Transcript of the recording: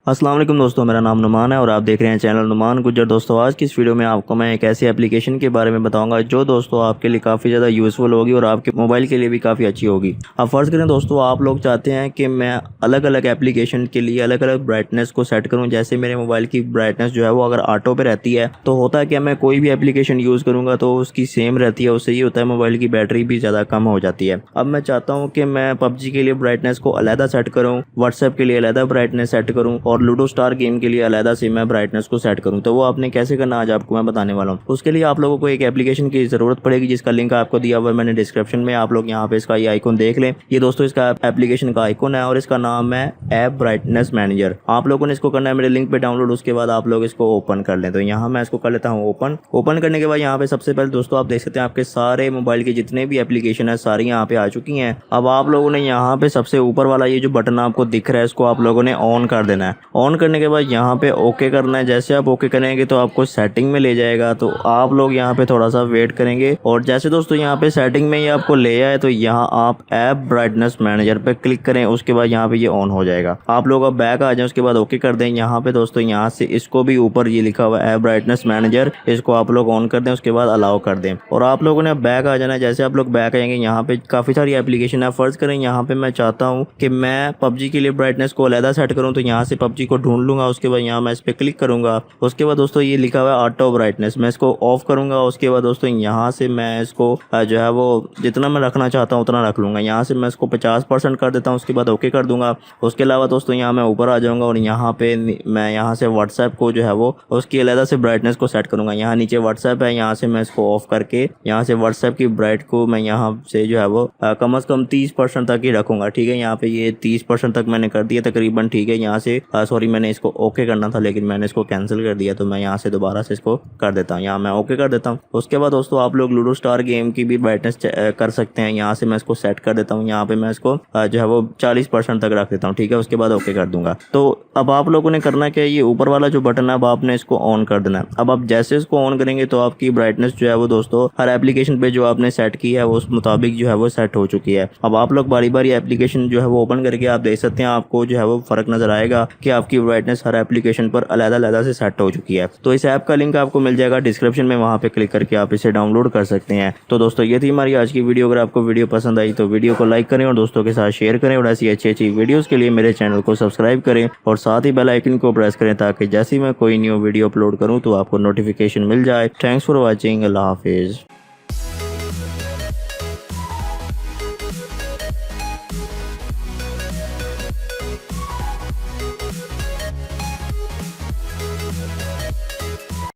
अस्सलाम वालेकुम दोस्तों, मेरा नाम नुमान है और आप देख रहे हैं चैनल नुमान गुज्जर। दोस्तों आज की इस वीडियो में आपको मैं एक ऐसी एप्लीकेशन के बारे में बताऊंगा जो दोस्तों आपके लिए काफ़ी ज़्यादा यूज़फुल होगी और आपके मोबाइल के लिए भी काफ़ी अच्छी होगी। अब फ़र्ज़ करें दोस्तों, आप लोग चाहते हैं कि मैं अलग अलग एप्लीकेशन के लिए अलग अलग ब्राइटनेस को सेट करूँ। जैसे मेरे मोबाइल की ब्राइटनेस जो है वो अगर ऑटो पर रहती है तो होता है कि मैं कोई भी एप्लीकेशन यूज़ करूँगा तो उसकी सेम रहती है, उससे ये होता है मोबाइल की बैटरी भी ज़्यादा कम हो जाती है। अब मैं चाहता हूँ कि मैं पबजी के लिए ब्राइटनेस को अलहदा सेट करूँ, व्हाट्सएप के लिए अलहदा ब्राइटनेस सेट करूँ और लूडो स्टार गेम के लिए अलहदा से मैं ब्राइटनेस को सेट करूं। तो वो आपने कैसे करना आज आपको मैं बताने वाला हूं। उसके लिए आप लोगों को एक एप्लीकेशन की ज़रूरत पड़ेगी जिसका लिंक आपको दिया हुआ है मैंने डिस्क्रिप्शन में। आप लोग यहां पे इसका ये आइकन देख लें। ये दोस्तों इसका एप्लीकेशन का आइकन है और इसका नाम है ऐप ब्राइटनेस मैनेजर। आप लोगों ने इसको करना है मेरे लिंक पे डाउनलोड। उसके बाद आप लोग इसको ओपन कर लें। तो यहाँ मैं इसको कर लेता हूँ ओपन करने के बाद यहाँ पे सबसे पहले दोस्तों आप देख सकते हैं आपके सारे मोबाइल के जितने भी एप्लीकेशन है सारी यहाँ पे आ चुकी हैं। अब आप लोगों ने यहाँ पे सबसे ऊपर वाला ये जो बटन आपको दिख रहा है इसको आप लोगों ने ऑन कर देना है। ऑन करने के बाद यहाँ पे ओके करना है। जैसे आप ओके करेंगे तो आपको सेटिंग में ले जाएगा। तो आप लोग यहाँ पे थोड़ा सा वेट करेंगे और जैसे दोस्तों यहाँ पे सेटिंग में ही आपको ले आए तो यहाँ आप ऐप ब्राइटनेस मैनेजर पे क्लिक करें। उसके बाद यहाँ पे ये ऑन हो जाएगा। आप लोग अब बैक आ जाए, उसके बाद ओके कर दें। यहाँ पे दोस्तों यहाँ से इसको भी ऊपर ये लिखा हुआ है ऐप ब्राइटनेस मैनेजर, इसको आप लोग ऑन कर दें। उसके बाद अलाउ कर दें और आप लोगों ने बैक आ जाना है। जैसे आप लोग बैक आएंगे यहाँ पे काफी सारी एप्लीकेशन है। फर्ज करें यहाँ पे मैं चाहता हूँ कि मैं पबजी के लिए ब्राइटनेस को अलहदा सेट करूँ तो यहाँ से पबजी को ढूंढ लूंगा। उसके बाद यहाँ मैं इस पे क्लिक करूंगा। उसके बाद दोस्तों ये लिखा हुआ है ऑटो ब्राइटनेस, मैं इसको ऑफ करूंगा। उसके बाद दोस्तों यहाँ से मैं इसको जो है वो जितना मैं रखना चाहता हूँ उतना रख लूंगा। यहाँ से मैं इसको 50% कर देता हूँ। उसके बाद ओके कर दूंगा। उसके अलावा दोस्तों यहाँ मैं ऊपर आ जाऊंगा और यहाँ पे मैं यहाँ से व्हाट्सएप को जो है वो उसकी अलग से ब्राइटनेस को सेट करूंगा। यहाँ नीचे व्हाट्सएप है, यहाँ से मैं इसको ऑफ करके यहाँ से व्हाट्सएप की ब्राइट को मैं यहाँ से जो है वो कम से कम 30% तक ही रखूंगा। ठीक है, यहाँ पे ये 30% तक मैंने कर दिया तकरीबन। ठीक है, यहाँ से सॉरी मैंने इसको ओके करना था लेकिन मैंने इसको कैंसिल कर दिया। तो मैं यहाँ से दोबारा से इसको कर देता हूँ। यहाँ मैं ओके कर देता हूँ। उसके बाद दोस्तों आप लोग लूडो स्टार गेम की भी ब्राइटनेस कर सकते हैं। यहाँ से मैं इसको सेट कर देता हूँ। यहाँ पे मैं इसको जो है वो 40% तक रख देता हूँ। ठीक है, उसके बाद ओके कर दूंगा। तो अब आप लोगों ने करना क्या है, ये ऊपर वाला जो बटन है अब आपने इसको ऑन कर देना है। अब आप जैसे इसको ऑन करेंगे तो आपकी ब्राइटनेस जो है वो दोस्तों हर एप्लीकेशन पे जो आपने सेट की है वो उस मुताबिक जो है वो सेट हो चुकी है। अब आप लोग बारी बारी एप्लीकेशन जो है वो ओपन करके आप देख सकते हैं, आपको जो है वो फर्क नजर आएगा कि आपकी ब्राइटनेस हर एप्लीकेशन पर अलग-अलग से सेट हो चुकी है। तो इस ऐप का लिंक आपको मिल जाएगा डिस्क्रिप्शन में, वहां पे क्लिक करके आप इसे डाउनलोड कर सकते हैं। तो दोस्तों ये थी हमारी आज की वीडियो। अगर आपको वीडियो पसंद आई तो वीडियो को लाइक करें और दोस्तों के साथ शेयर करें और ऐसी अच्छी वीडियोस के लिए मेरे चैनल को सब्सक्राइब करें और साथ ही बेल आइकन को प्रेस करें ताकि जैसे ही मैं कोई न्यू वीडियो अपलोड करूं तो आपको नोटिफिकेशन मिल जाए। Thanks for watching. Allah Hafiz.